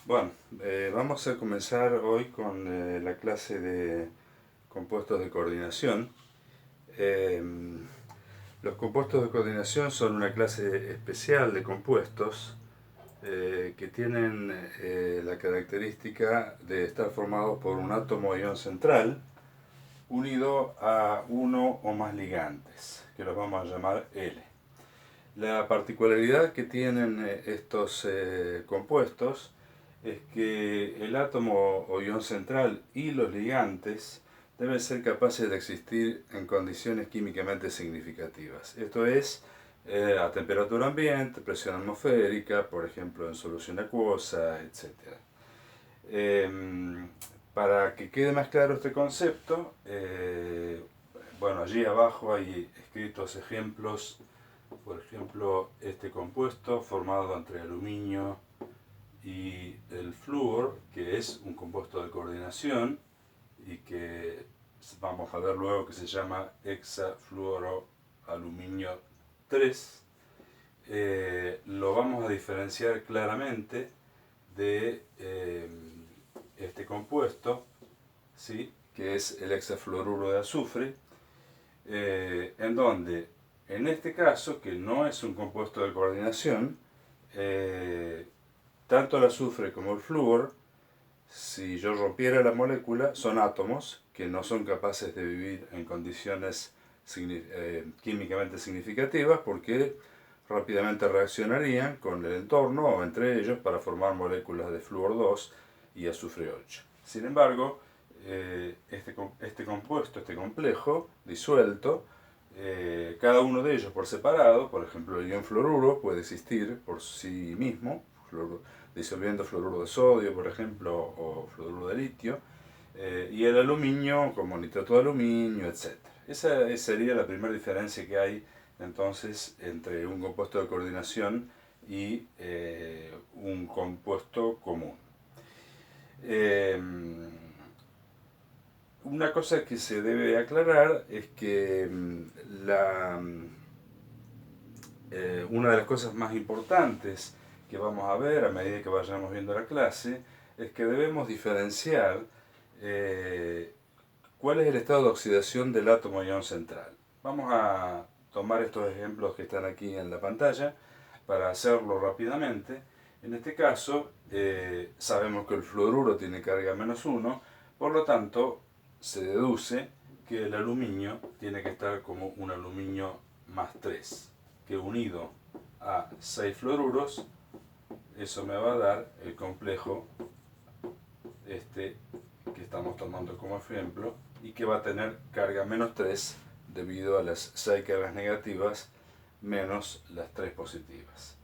Bueno, vamos a comenzar hoy con la clase de compuestos de coordinación. Eh, los compuestos de coordinación son una clase especial de compuestos que tienen la característica de estar formados por un átomo o ion central unido a uno o más ligantes, que los vamos a llamar L. La particularidad que tienen estos compuestos es que el átomo o ion central y los ligantes deben ser capaces de existir en condiciones químicamente significativas. Esto es, a temperatura ambiente, presión atmosférica, por ejemplo en solución acuosa, etc. Para que quede más claro este concepto, bueno, allí abajo hay escritos ejemplos. Por ejemplo, este compuesto formado entre aluminio y el flúor, que es un compuesto de coordinación y que vamos a ver luego que se llama hexafluoroaluminio 3, lo vamos a diferenciar claramente de este compuesto, ¿sí? Que es el hexafluoruro de azufre, en donde en este caso, que no es un compuesto de coordinación, tanto el azufre como el flúor, si yo rompiera la molécula, son átomos que no son capaces de vivir en condiciones químicamente significativas porque rápidamente reaccionarían con el entorno o entre ellos para formar moléculas de flúor 2 y azufre 8. Sin embargo, este compuesto, este complejo disuelto, cada uno de ellos por separado, por ejemplo el ion fluoruro puede existir por sí mismo, disolviendo fluoruro de sodio, por ejemplo, o fluoruro de litio, y el aluminio como nitrato de aluminio, etc. Esa sería la primera diferencia que hay entonces entre un compuesto de coordinación y un compuesto común. Una cosa que se debe aclarar es que una de las cosas más importantes que vamos a ver a medida que vayamos viendo la clase es que debemos diferenciar cuál es el estado de oxidación del átomo ion central. Vamos a tomar estos ejemplos que están aquí en la pantalla para hacerlo rápidamente. En este caso, sabemos que el fluoruro tiene carga -1, por lo tanto, se deduce que el aluminio tiene que estar como un aluminio +3, que unido a 6 fluoruros, eso me va a dar el complejo este que estamos tomando como ejemplo y que va a tener carga -3 debido a las 6 cargas negativas menos las 3 positivas.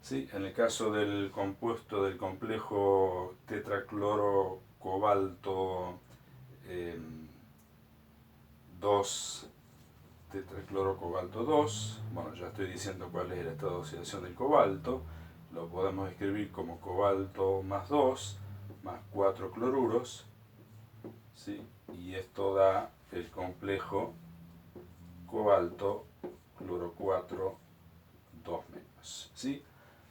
¿Sí? En el caso del compuesto del complejo tetracloro cobalto 2, tetracloro cobalto 2, bueno, ya estoy diciendo cuál es el estado de oxidación del cobalto, lo podemos escribir como cobalto +2 más 4 cloruros, ¿sí? Y esto da el complejo cobalto cloro 4 2 menos, ¿sí?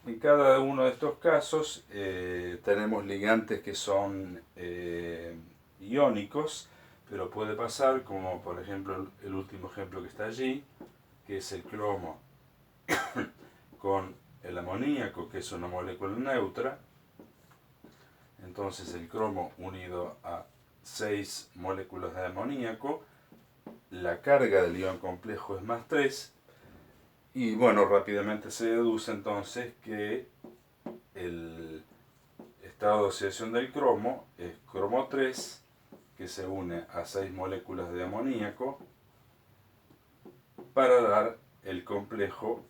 En cada uno de estos casos tenemos ligantes que son iónicos, pero puede pasar, como por ejemplo el último ejemplo que está allí, que es el cromo con el amoníaco, que es una molécula neutra. Entonces el cromo unido a 6 moléculas de amoníaco, la carga del ion complejo es +3, y bueno, rápidamente se deduce entonces que el estado de oxidación del cromo es cromo 3, que se une a 6 moléculas de amoníaco para dar el complejo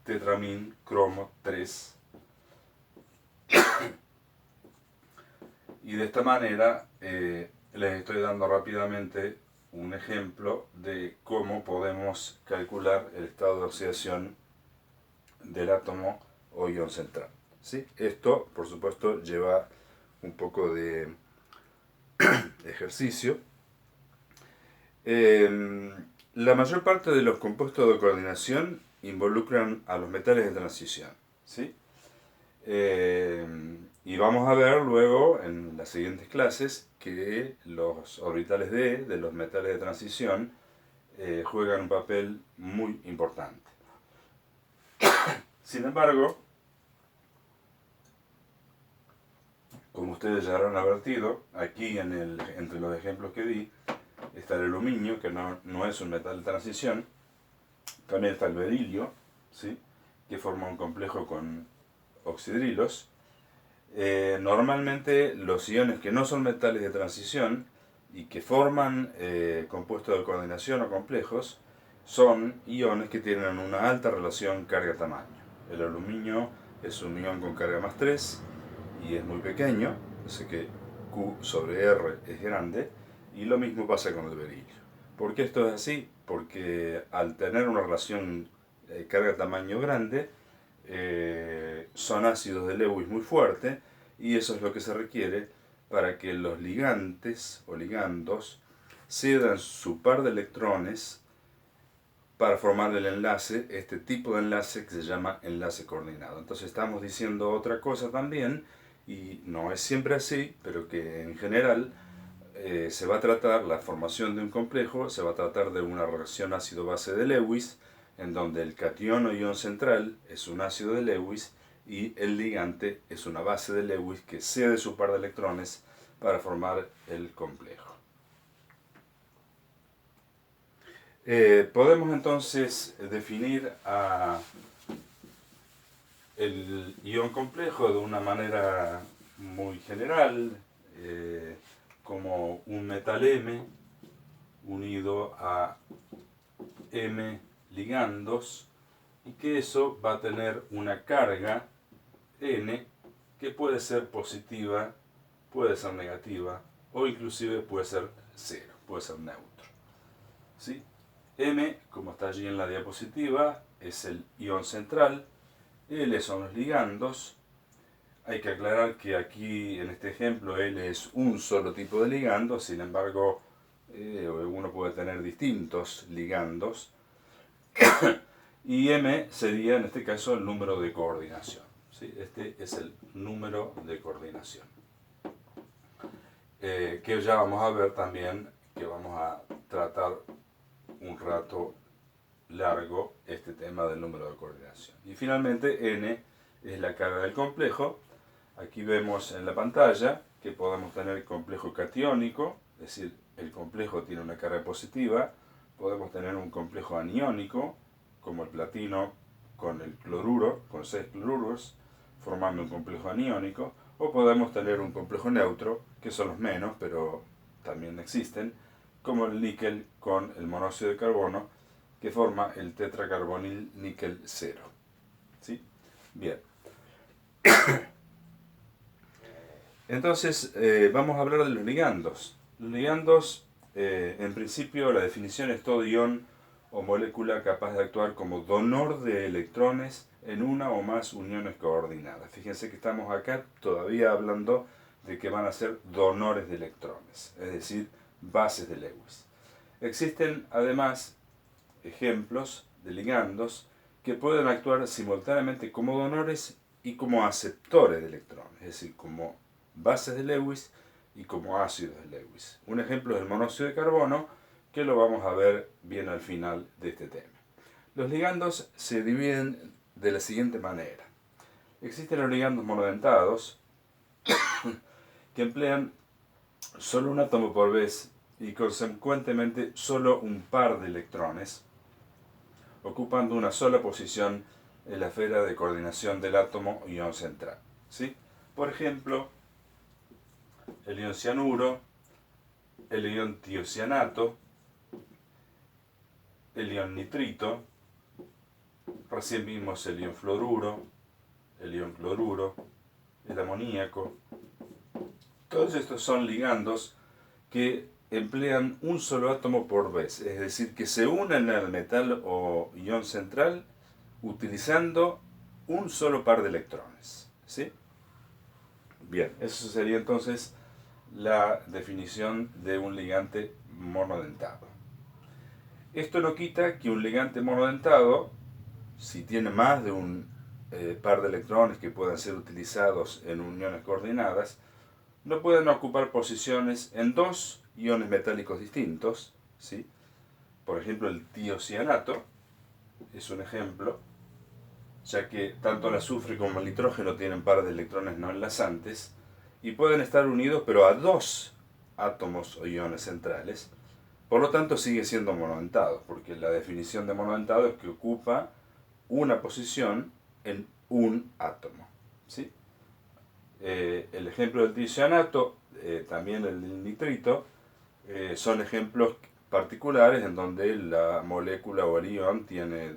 tetramin cromo 3. Y de esta manera les estoy dando rápidamente un ejemplo de cómo podemos calcular el estado de oxidación del átomo o ion central. ¿Sí? Esto, por supuesto, lleva un poco de ejercicio. La mayor parte de los compuestos de coordinación involucran a los metales de transición, ¿sí? Y vamos a ver luego en las siguientes clases que los orbitales D de los metales de transición juegan un papel muy importante. Sin embargo, como ustedes ya habrán advertido, aquí entre los ejemplos que di está el aluminio, que no es un metal de transición. También está el berilio, ¿sí?, que forma un complejo con oxidrilos. Normalmente los iones que no son metales de transición y que forman compuestos de coordinación o complejos son iones que tienen una alta relación carga-tamaño. El aluminio es un ion con carga más 3 y es muy pequeño, así que Q sobre R es grande, y lo mismo pasa con el berilio. ¿Por qué esto es así? Porque al tener una relación carga-tamaño grande, son ácidos de Lewis muy fuertes, y eso es lo que se requiere para que los ligantes o ligandos cedan su par de electrones para formar el enlace, este tipo de enlace que se llama enlace coordinado. Entonces estamos diciendo otra cosa también, y no es siempre así, pero que en general se va a tratar la formación de un complejo, se va a tratar de una reacción ácido-base de Lewis, en donde el catión o ion central es un ácido de Lewis y el ligante es una base de Lewis que cede su par de electrones para formar el complejo. Podemos entonces definir el ion complejo de una manera muy general, como un metal M unido a M ligandos, y que eso va a tener una carga N que puede ser positiva, puede ser negativa, o inclusive puede ser cero, puede ser neutro, ¿sí? M, como está allí en la diapositiva, es el ion central. L son los ligandos. Hay que aclarar que aquí en este ejemplo L es un solo tipo de ligando, sin embargo uno puede tener distintos ligandos. Y M sería en este caso el número de coordinación, ¿sí? Este es el número de coordinación, que ya vamos a ver también, que vamos a tratar un rato largo este tema del número de coordinación. Y finalmente N es la carga del complejo. Aquí vemos en la pantalla que podemos tener el complejo catiónico, es decir, el complejo tiene una carga positiva. Podemos tener un complejo aniónico, como el platino con el cloruro, con 6 cloruros, formando un complejo aniónico. O podemos tener un complejo neutro, que son los menos, pero también existen, como el níquel con el monóxido de carbono, que forma el tetracarbonil níquel 0. ¿Sí? Bien. Entonces, vamos a hablar de los ligandos. Los ligandos, en principio, la definición es todo ion o molécula capaz de actuar como donor de electrones en una o más uniones coordinadas. Fíjense que estamos acá todavía hablando de que van a ser donores de electrones, es decir, bases de Lewis. Existen además ejemplos de ligandos que pueden actuar simultáneamente como donores y como aceptores de electrones, es decir, como bases de Lewis y como ácidos de Lewis. Un ejemplo es el monóxido de carbono, que lo vamos a ver bien al final de este tema. Los ligandos se dividen de la siguiente manera. Existen los ligandos monodentados, que emplean solo un átomo por vez y consecuentemente solo un par de electrones, ocupando una sola posición en la esfera de coordinación del átomo ion central, ¿sí? Por ejemplo, el ion cianuro, el ion tiocianato, el ion nitrito, recién vimos el ion fluoruro, el ion cloruro, el amoníaco. Todos estos son ligandos que emplean un solo átomo por vez, es decir, que se unen al metal o ion central utilizando un solo par de electrones, ¿sí? Bien, eso sería entonces la definición de un ligante monodentado. Esto no quita que un ligante monodentado, si tiene más de un par de electrones que puedan ser utilizados en uniones coordinadas no pueden ocupar posiciones en dos iones metálicos distintos, ¿sí? Por ejemplo, el tiocianato es un ejemplo, ya que tanto el azufre como el nitrógeno tienen par de electrones no enlazantes y pueden estar unidos pero a dos átomos o iones centrales. Por lo tanto, sigue siendo monodentado, porque la definición de monodentado es que ocupa una posición en un átomo, ¿sí? El ejemplo del tiocianato, también el del nitrito, son ejemplos particulares en donde la molécula o el ion tiene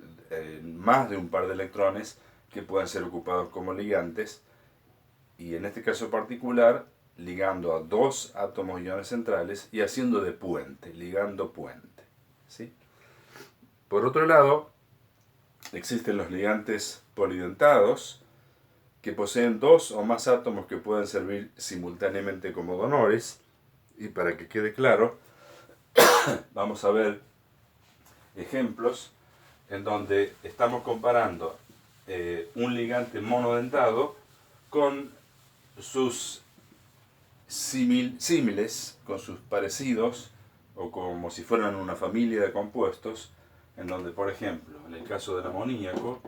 más de un par de electrones que pueden ser ocupados como ligantes, y en este caso particular ligando a dos átomos iones centrales y haciendo de puente, ligando puente, ¿sí? Por otro lado, existen los ligantes polidentados, que poseen dos o más átomos que pueden servir simultáneamente como donores, y para que quede claro, vamos a ver ejemplos en donde estamos comparando un ligante monodentado con sus símiles, con sus parecidos, o como si fueran una familia de compuestos, en donde, por ejemplo, en el caso del amoníaco,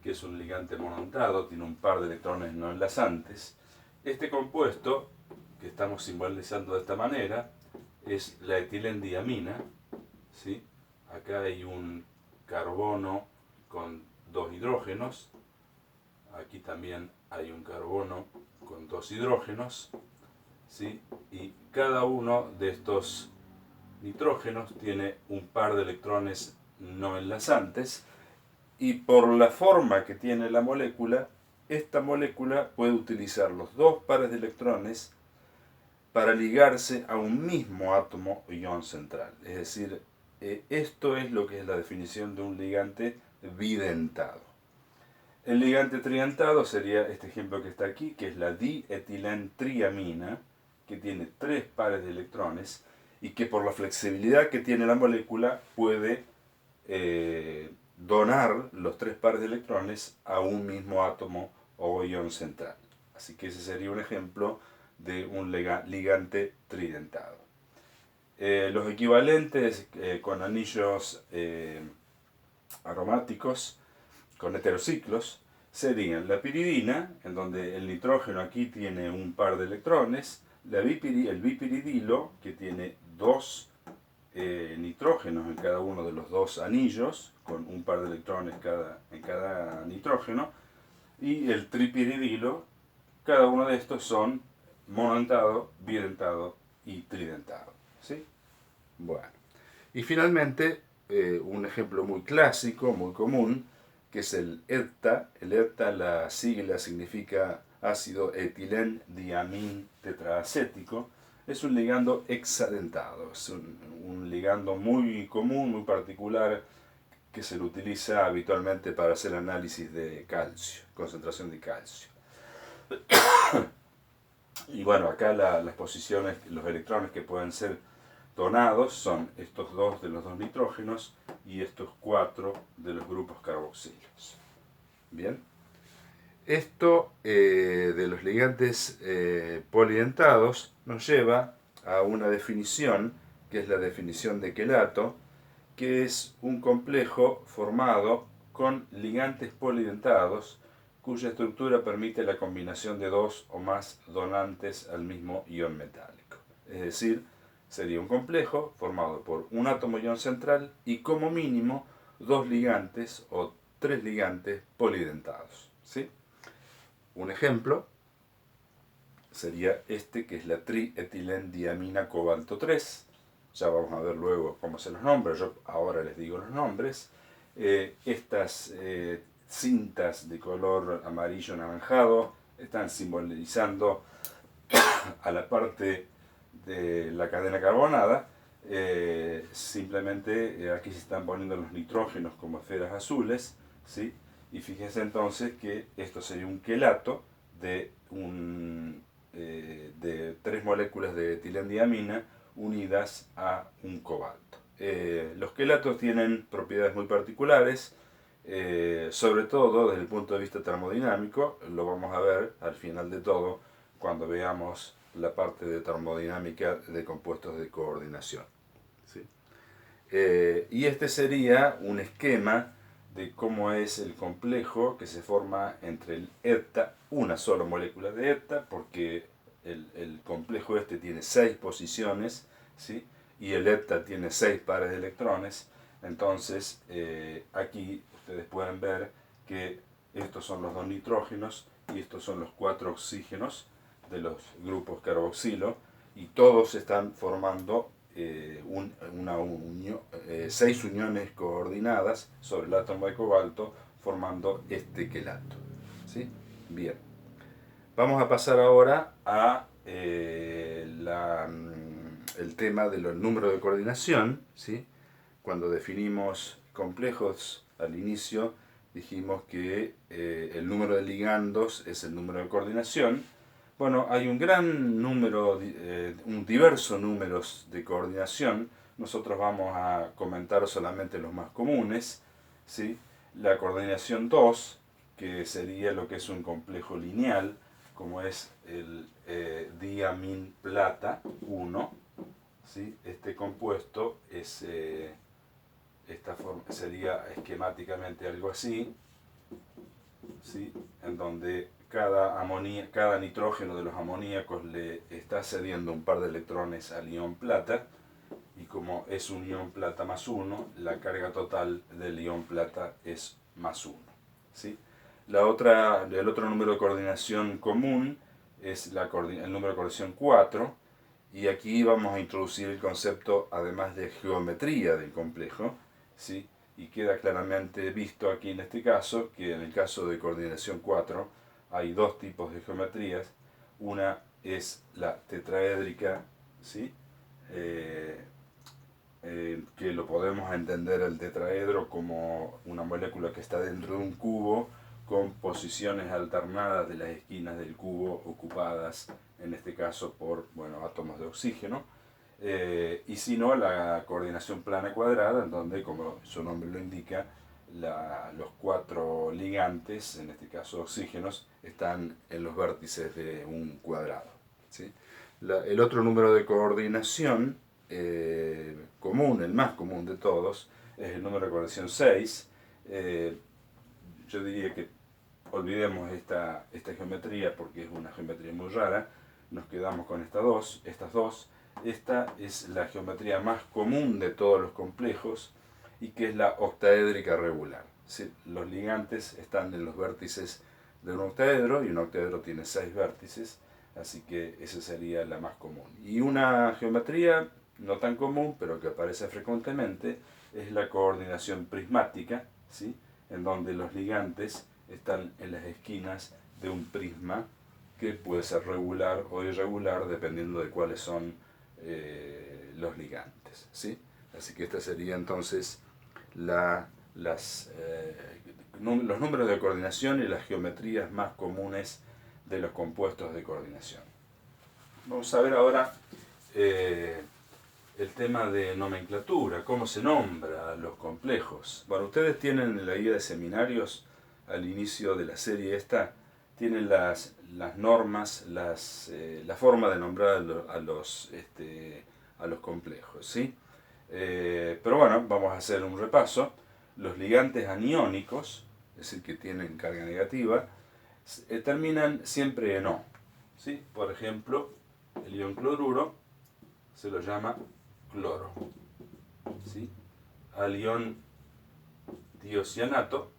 que es un ligante monodentado, tiene un par de electrones no enlazantes, este compuesto, que estamos simbolizando de esta manera, es la etilendiamina, ¿sí? Acá hay un carbono con dos hidrógenos, aquí también hay un carbono con dos hidrógenos, ¿sí? Y cada uno de estos nitrógenos tiene un par de electrones no enlazantes, y por la forma que tiene la molécula, esta molécula puede utilizar los dos pares de electrones para ligarse a un mismo átomo o ion central. Es decir, esto es lo que es la definición de un ligante bidentado. El ligante tridentado sería este ejemplo que está aquí, que es la dietilentriamina, que tiene tres pares de electrones y que por la flexibilidad que tiene la molécula puede donar los tres pares de electrones a un mismo átomo o ion central. Así que ese sería un ejemplo de un ligante tridentado. Los equivalentes con anillos aromáticos con heterociclos serían la piridina, en donde el nitrógeno aquí tiene un par de electrones, el bipiridilo, que tiene dos nitrógenos en cada uno de los dos anillos, con un par de electrones en cada nitrógeno, y el tripiridilo. Cada uno de estos son monodentado, bidentado y tridentado, ¿sí? Bueno, y finalmente un ejemplo muy clásico, muy común, que es el ETA. El ETA, la sigla significa ácido etilendiamin tetraacético. Es un ligando hexadentado, es un ligando muy común, muy particular, que se lo utiliza habitualmente para hacer análisis de calcio, concentración de calcio. Y bueno, acá las posiciones, los electrones que pueden ser donados son estos dos de los dos nitrógenos y estos cuatro de los grupos carboxilos. Bien, esto de los ligantes polidentados nos lleva a una definición, que es la definición de quelato, que es un complejo formado con ligantes polidentados cuya estructura permite la combinación de dos o más donantes al mismo ion metálico. Es decir, sería un complejo formado por un átomo ion central y como mínimo dos ligantes o tres ligantes polidentados, ¿sí? Un ejemplo sería este, que es la trietilendiamina cobalto 3. Ya vamos a ver luego cómo se los nombra, yo ahora les digo los nombres. Estas cintas de color amarillo anaranjado están simbolizando a la parte de la cadena carbonada. Simplemente aquí se están poniendo los nitrógenos como esferas azules, ¿sí? Y fíjense entonces que esto sería un quelato de, de tres moléculas de etilendiamina unidas a un cobalto. Los quelatos tienen propiedades muy particulares Sobre todo desde el punto de vista termodinámico, lo vamos a ver al final de todo cuando veamos la parte de termodinámica de compuestos de coordinación. ¿Sí? Y este sería un esquema de cómo es el complejo que se forma entre el hepta, una sola molécula de hepta, porque el complejo este tiene 6 posiciones, ¿sí? Y el hepta tiene 6 pares de electrones. Entonces, aquí ustedes pueden ver que estos son los 2 nitrógenos y estos son los 4 oxígenos de los grupos carboxilo, y todos están formando 6 uniones coordinadas sobre el átomo de cobalto, formando este quelato. ¿Sí? Bien. Vamos a pasar ahora a el tema de los números de coordinación. ¿Sí? Cuando definimos complejos al inicio, dijimos que el número de ligandos es el número de coordinación. Bueno, hay un gran número, un diverso números de coordinación. Nosotros vamos a comentar solamente los más comunes, ¿sí? La coordinación 2, que sería lo que es un complejo lineal, como es el diamin plata 1, ¿sí? Este compuesto es, esta forma, sería esquemáticamente algo así, ¿sí? En donde cada nitrógeno de los amoníacos le está cediendo un par de electrones al ion plata, y como es un ion plata más 1, la carga total del ion plata es más 1. ¿Sí? El otro número de coordinación común es el número de coordinación 4, y aquí vamos a introducir el concepto, además de geometría del complejo, ¿sí? Y queda claramente visto aquí en este caso que en el caso de coordinación 4 hay 2 tipos de geometrías. Una es la tetraédrica, ¿sí? Que lo podemos entender el tetraedro como una molécula que está dentro de un cubo con posiciones alternadas de las esquinas del cubo ocupadas, en este caso por átomos de oxígeno. Y si no, la coordinación plana cuadrada, en donde, como su nombre lo indica, los 4 ligantes, en este caso oxígenos, están en los vértices de un cuadrado. ¿Sí? El otro número de coordinación común, el más común de todos, es el número de coordinación 6. Yo diría que olvidemos esta geometría porque es una geometría muy rara. Nos quedamos con estas dos. Esta es la geometría más común de todos los complejos, y que es la octaédrica regular. ¿Sí? Los ligantes están en los vértices de un octaedro, y un octaedro tiene 6 vértices, así que esa sería la más común. Y una geometría no tan común, pero que aparece frecuentemente, es la coordinación prismática, ¿sí? En donde los ligantes están en las esquinas de un prisma que puede ser regular o irregular dependiendo de cuáles son los ligantes. ¿Sí? Así que esta sería entonces los números de coordinación y las geometrías más comunes de los compuestos de coordinación. Vamos a ver ahora el tema de nomenclatura, cómo se nombra los complejos. Bueno, ustedes tienen en la guía de seminarios, al inicio de la serie esta, tienen las normas, la forma de nombrar a los complejos, ¿sí? Pero bueno, vamos a hacer un repaso. Los ligantes aniónicos, es decir, que tienen carga negativa, terminan siempre en O, ¿sí? Por ejemplo, el ion cloruro se lo llama cloro, ¿sí? Al ion tiocianato,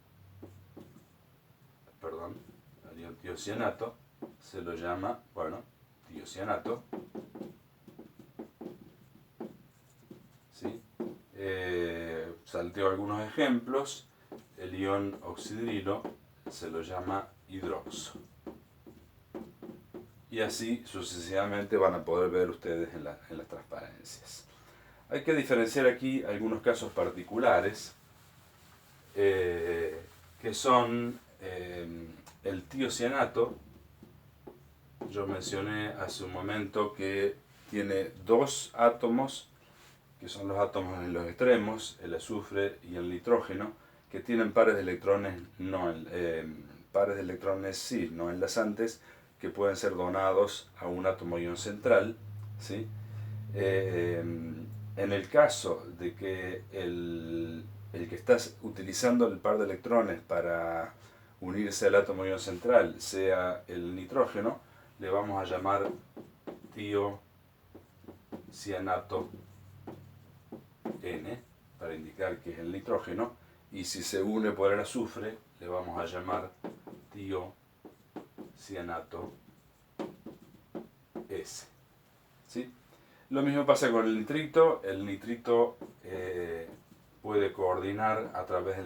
se lo llama, tiocianato, ¿sí? Salteo algunos ejemplos. El ion oxidrilo se lo llama hidroxo. Y así sucesivamente van a poder ver ustedes en las transparencias. Hay que diferenciar aquí algunos casos particulares, que son el tiocianato. Yo mencioné hace un momento que tiene 2 átomos, que son los átomos en los extremos, el azufre y el nitrógeno, que tienen pares de electrones pares de electrones sí, no enlazantes, que pueden ser donados a un átomo ion central, ¿sí? En el caso de que el que estás utilizando el par de electrones para unirse al átomo ion central sea el nitrógeno, le vamos a llamar tiocianato N, para indicar que es el nitrógeno, y si se une por el azufre, le vamos a llamar tiocianato S. ¿Sí? Lo mismo pasa con el nitrito puede coordinar a través del